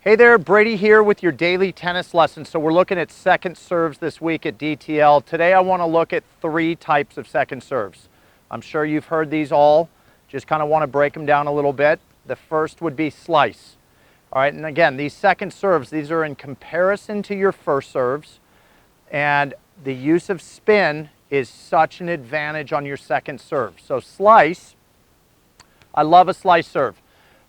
Hey there, Brady here with your daily tennis lesson. So we're looking at second serves this week at DTL. Today I want to look at 3 types of second serves. I'm sure you've heard these all. Just kind of want to break them down a little bit. The first would be slice. All right, and again, these second serves, these are in comparison to your first serves. And the use of spin is such an advantage on your second serve. So slice, I love a slice serve.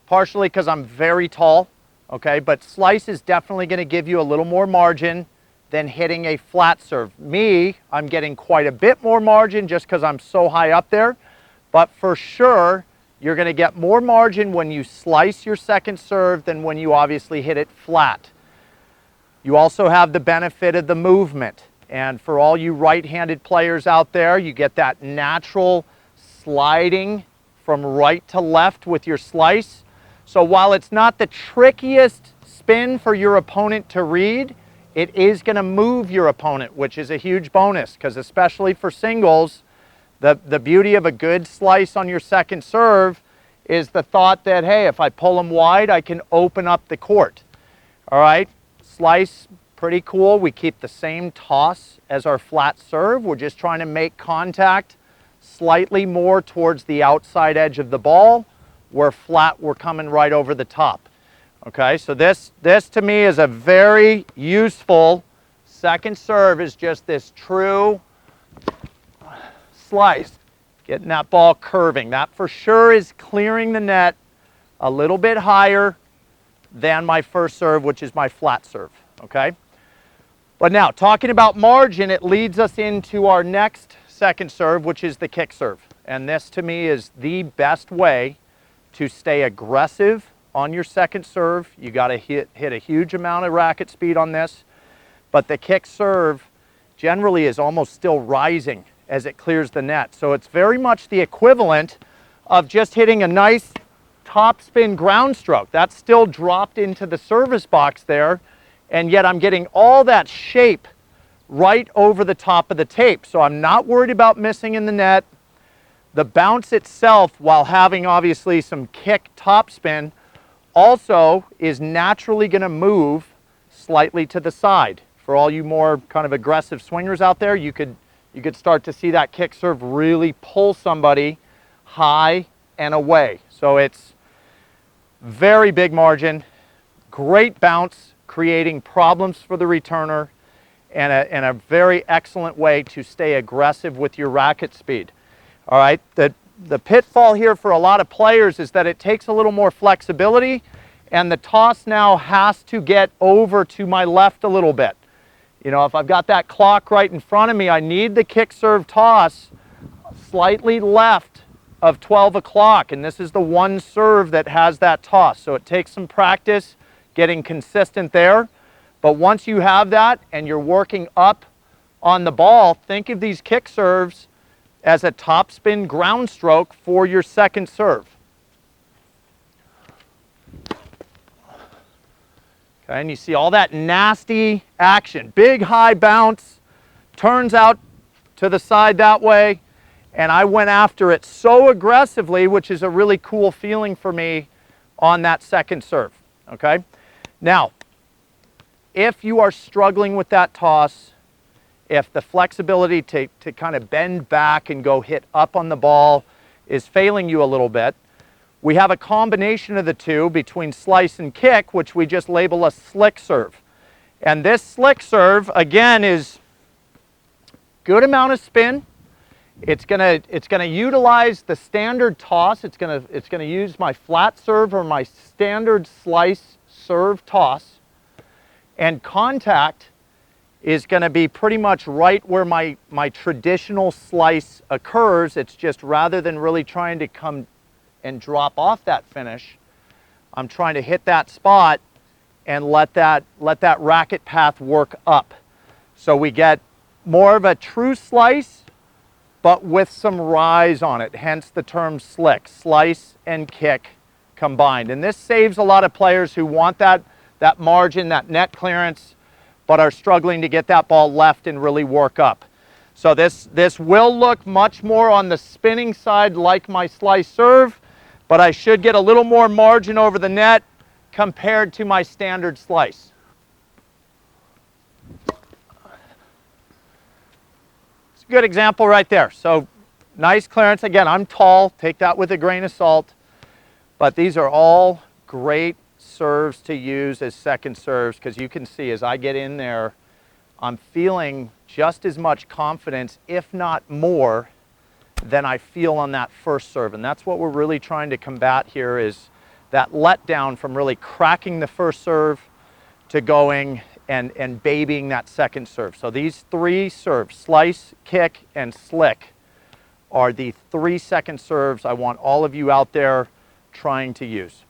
Partially because I'm very tall. Okay, but slice is definitely going to give you a little more margin than hitting a flat serve. Me, I'm getting quite a bit more margin just because I'm so high up there. But for sure, you're going to get more margin when you slice your second serve than when you obviously hit it flat. You also have the benefit of the movement. And for all you right-handed players out there, you get that natural sliding from right to left with your slice. So while it's not the trickiest spin for your opponent to read, it is going to move your opponent, which is a huge bonus because especially for singles, the beauty of a good slice on your second serve is the thought that, hey, if I pull them wide, I can open up the court. All right, slice, pretty cool. We keep the same toss as our flat serve. We're just trying to make contact slightly more towards the outside edge of the ball. Where flat, we're coming right over the top. Okay, so this to me is a very useful second serve, is just this true slice, getting that ball curving. That for sure is clearing the net a little bit higher than my first serve, which is my flat serve. Okay, but now talking about margin, it leads us into our next second serve, which is the kick serve. And this to me is the best way to stay aggressive on your second serve. You got to hit a huge amount of racket speed on this, but the kick serve generally is almost still rising as it clears the net. So it's very much the equivalent of just hitting a nice top spin ground stroke. That's still dropped into the service box there, and yet I'm getting all that shape right over the top of the tape. So I'm not worried about missing in the net. The bounce itself, while having obviously some kick topspin, also is naturally going to move slightly to the side. For all you more kind of aggressive swingers out there, you could start to see that kick serve really pull somebody high and away. So it's very big margin, great bounce, creating problems for the returner, and a very excellent way to stay aggressive with your racket speed. All right, the pitfall here for a lot of players is that it takes a little more flexibility, and the toss now has to get over to my left a little bit. You know, if I've got that clock right in front of me, I need the kick serve toss slightly left of 12 o'clock, and this is the one serve that has that toss. So it takes some practice getting consistent there, but once you have that and you're working up on the ball, think of these kick serves as a topspin ground stroke for your second serve. Okay, and you see all that nasty action. Big high bounce, turns out to the side that way, and I went after it so aggressively, which is a really cool feeling for me on that second serve. Okay? Now, if you are struggling with that toss, if the flexibility to kind of bend back and go hit up on the ball is failing you a little bit, we have a combination of the two between slice and kick, which we just label a slick serve. And this slick serve, again, is good amount of spin. It's gonna utilize the standard toss. It's gonna use my flat serve or my standard slice serve toss, and contact is going to be pretty much right where my traditional slice occurs. It's just rather than really trying to come and drop off that finish, I'm trying to hit that spot and let that racket path work up. So we get more of a true slice, but with some rise on it, hence the term slick, slice and kick combined. And this saves a lot of players who want that margin, that net clearance, but are struggling to get that ball left and really work up. So this will look much more on the spinning side like my slice serve, but I should get a little more margin over the net compared to my standard slice. It's a good example right there. So nice clearance. Again, I'm tall, take that with a grain of salt, but these are all great serves to use as second serves, because you can see as I get in there, I'm feeling just as much confidence, if not more, than I feel on that first serve. And that's what we're really trying to combat here, is that letdown from really cracking the first serve to going and babying that second serve. So these three serves, slice, kick, and slick, are the 3 second serves I want all of you out there trying to use.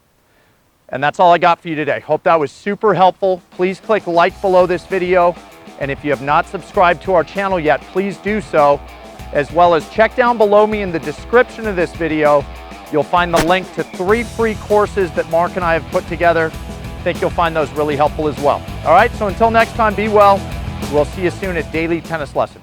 And that's all I got for you today. Hope that was super helpful. Please click like below this video. And if you have not subscribed to our channel yet, please do so. As well as check down below me in the description of this video. You'll find the link to 3 free courses that Mark and I have put together. I think you'll find those really helpful as well. All right, so until next time, be well. We'll see you soon at Daily Tennis Lessons.